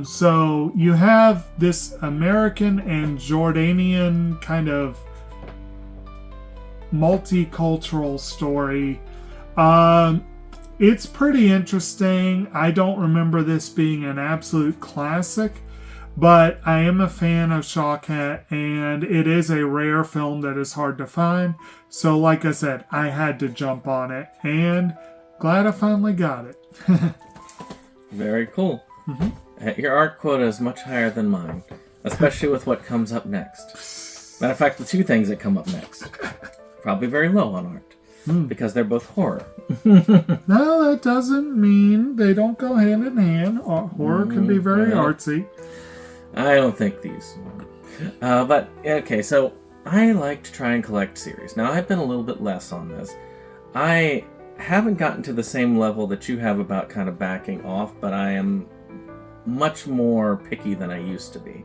So you have this American and Jordanian kind of multicultural story. It's pretty interesting. I don't remember this being an absolute classic, but I am a fan of Shawkat, and it is a rare film that is hard to find. So like I said, I had to jump on it, and glad I finally got it. Very cool. Your art quota is much higher than mine, especially with what comes up next. Matter of fact, the two things that come up next, probably very low on art, because they're both horror. No, that doesn't mean they don't go hand in hand. Horror can be very artsy. I don't think these. But, okay, so I like to try and collect series. Now, I've been a little bit less on this. I haven't gotten to the same level that you have about kind of backing off, but I am much more picky than I used to be.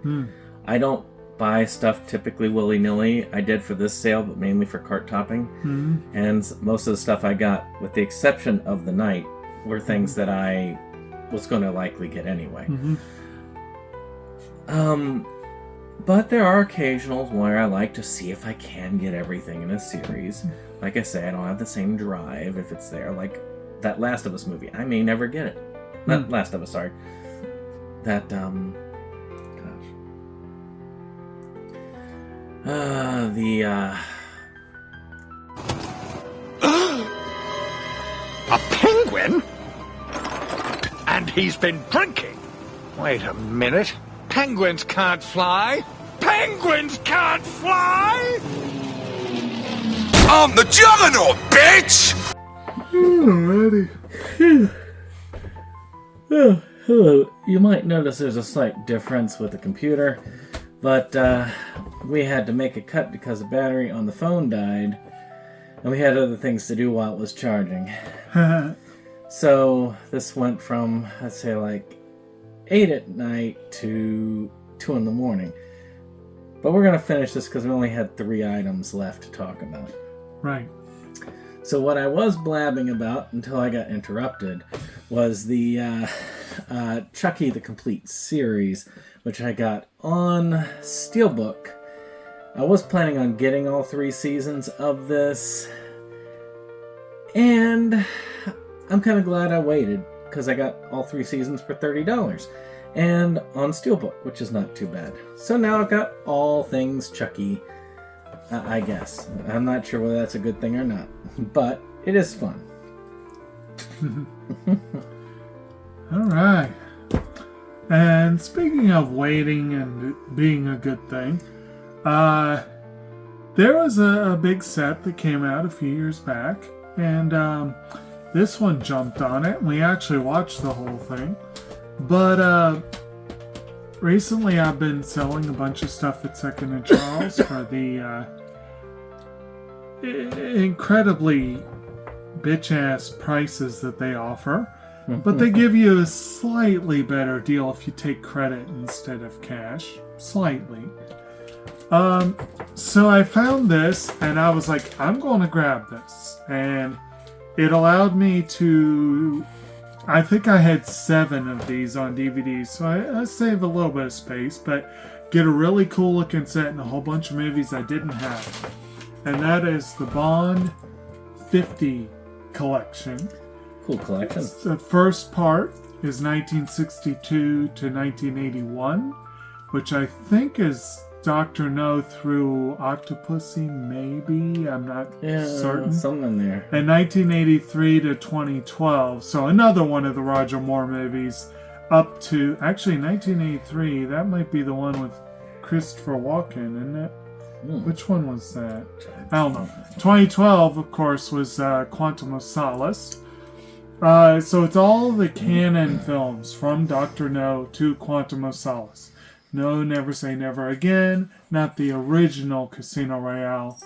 I don't buy stuff typically willy-nilly. I did for this sale, but mainly for cart topping. And most of the stuff I got, with the exception of The Night, were things that I was going to likely get anyway. But there are occasionals where I like to see if I can get everything in a series. Like I say, I don't have the same drive if it's there. Like that Last of Us movie, I may never get it. Not Last of Us, sorry. That, A penguin? And he's been drinking? Wait a minute. Penguins can't fly! Penguins can't fly! I'm the Juggernaut, bitch! Alrighty. Hello. You might notice there's a slight difference with the computer, but we had to make a cut because the battery on the phone died, and we had other things to do while it was charging. So this went from, let's say, like 8 at night to 2 in the morning. But we're going to finish this because we only had 3 items left to talk about. Right. So what I was blabbing about until I got interrupted was the Chucky the Complete series, which I got on Steelbook. I was planning on getting all 3 seasons of this, and I'm kind of glad I waited, because I got all 3 seasons for $30, and on Steelbook, which is not too bad. So now I've got all things Chucky, I guess. I'm not sure whether that's a good thing or not, but it is fun. Alright. And speaking of waiting and being a good thing, there was a big set that came out a few years back, and this one jumped on it, and we actually watched the whole thing. But recently I've been selling a bunch of stuff at Second and Charles for the incredibly bitch-ass prices that they offer. But they give you a slightly better deal if you take credit instead of cash. Slightly. So I found this, and I was like, I'm going to grab this. And it allowed me to... I think I had 7 of these on DVD, so I save a little bit of space, but get a really cool looking set and a whole bunch of movies I didn't have. And that is the Bond 50 collection. Cool collection. The first part is 1962 to 1981, which I think is Dr. No through Octopussy, maybe? I'm not certain. Something in there. And 1983 to 2012, so another one of the Roger Moore movies, up to, actually 1983, that might be the one with Christopher Walken, isn't it? Which one was that? I don't know. 2012, of course, was Quantum of Solace. So it's all the canon films from Dr. No to Quantum of Solace. No, Never Say Never Again, not the original Casino Royale.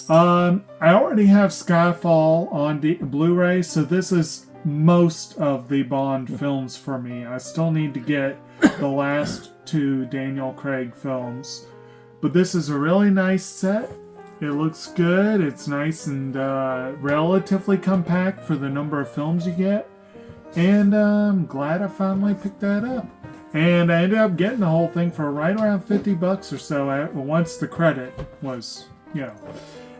I already have Skyfall on Blu-ray, so this is most of the Bond films for me. I still need to get the last to Daniel Craig films. But this is a really nice set. It looks good. It's nice and relatively compact for the number of films you get. And I'm glad I finally picked that up. And I ended up getting the whole thing for right around $50 or so once the credit was,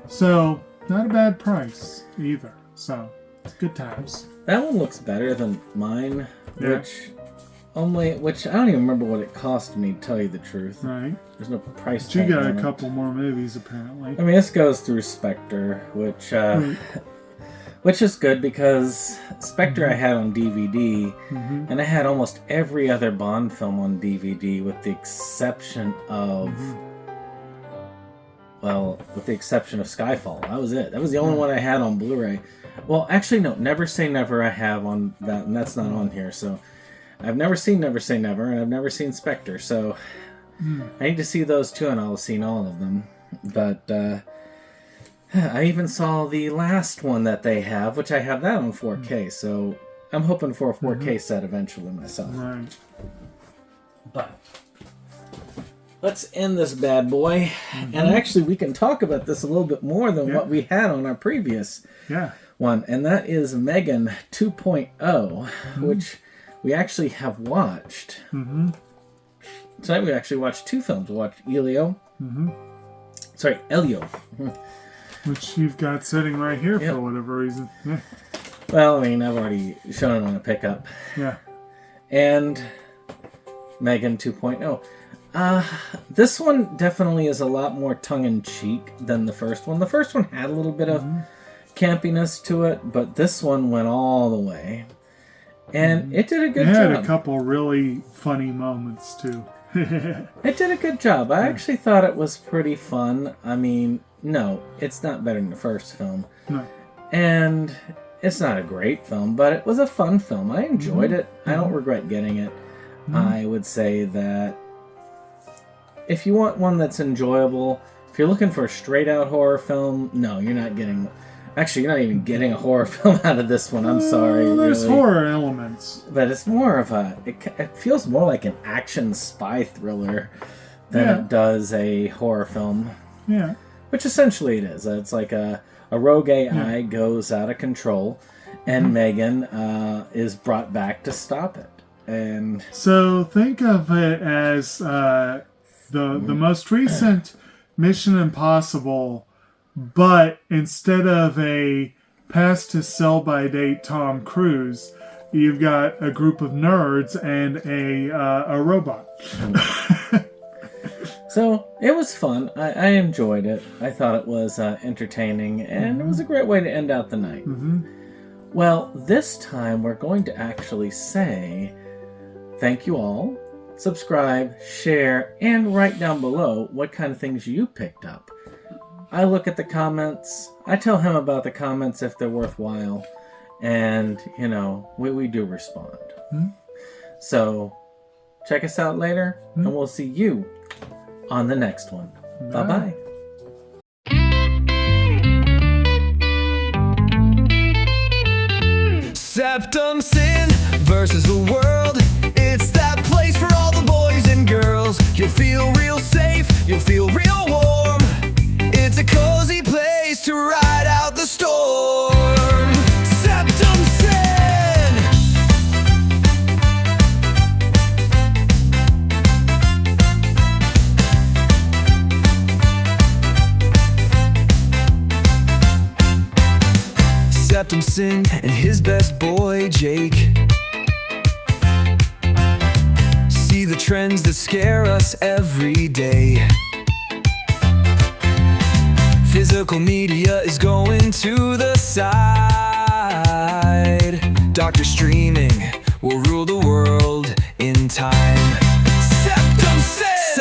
So, not a bad price either. So, it's good times. That one looks better than mine, Yeah. which I don't even remember what it cost me, to tell you the truth. Right. There's no price But you tag got on a it. couple more movies, apparently. I mean, this goes through Spectre, which is good because Spectre I had on DVD, and I had almost every other Bond film on DVD with the exception of, Skyfall. That was it. That was the only one I had on Blu-ray. Well, actually, no, Never Say Never I have on that, and that's not on here, so I've never seen Never Say Never, and I've never seen Spectre, so I need to see those two, and I'll have seen all of them. But I even saw the last one that they have, which I have that on 4K, so I'm hoping for a 4K set eventually myself. Right. But let's end this bad boy, and actually we can talk about this a little bit more than what we had on our previous one, and that is Megan 2.0, which we actually have watched. Tonight we actually watched two films. We watched Elio. Elio. Which you've got sitting right here for whatever reason. Yeah. Well, I mean, I've already shown it on a pickup. Yeah. And Megan 2.0. This one definitely is a lot more tongue-in-cheek than the first one. The first one had a little bit of campiness to it, but this one went all the way. And it did a good job. It had a couple really funny moments, too. It did a good job. I actually thought it was pretty fun. I mean, no, it's not better than the first film. No. And it's not a great film, but it was a fun film. I enjoyed it. I don't regret getting it. I would say that if you want one that's enjoyable, if you're looking for a straight-out horror film, no, you're not getting... Actually, you're not even getting a horror film out of this one. I'm sorry. There's really. horror elements. But it's more of a... It feels more like an action spy thriller than it does a horror film. Yeah. Which essentially it is. It's like a rogue AI goes out of control, and Megan is brought back to stop it. And so think of it as the most recent Mission Impossible, but instead of a past his sell-by-date Tom Cruise, you've got a group of nerds and a robot. So it was fun. I enjoyed it. I thought it was entertaining, and it was a great way to end out the night. Well, this time we're going to actually say thank you all. Subscribe, share, and write down below what kind of things you picked up. I look at the comments. I tell him about the comments if they're worthwhile. And, we do respond. So, check us out later, and we'll see you on the next one. Bye-bye. SeptumSin versus the world. It's that place for all the boys and girls. You'll feel real safe, you'll feel real warm. It's a cozy place to ride out the storm. SeptumSin. SeptumSin and his best boy Jake see the trends that scare us every day. Physical media is going to the side. Doctor streaming will rule the world in time. SeptumSin!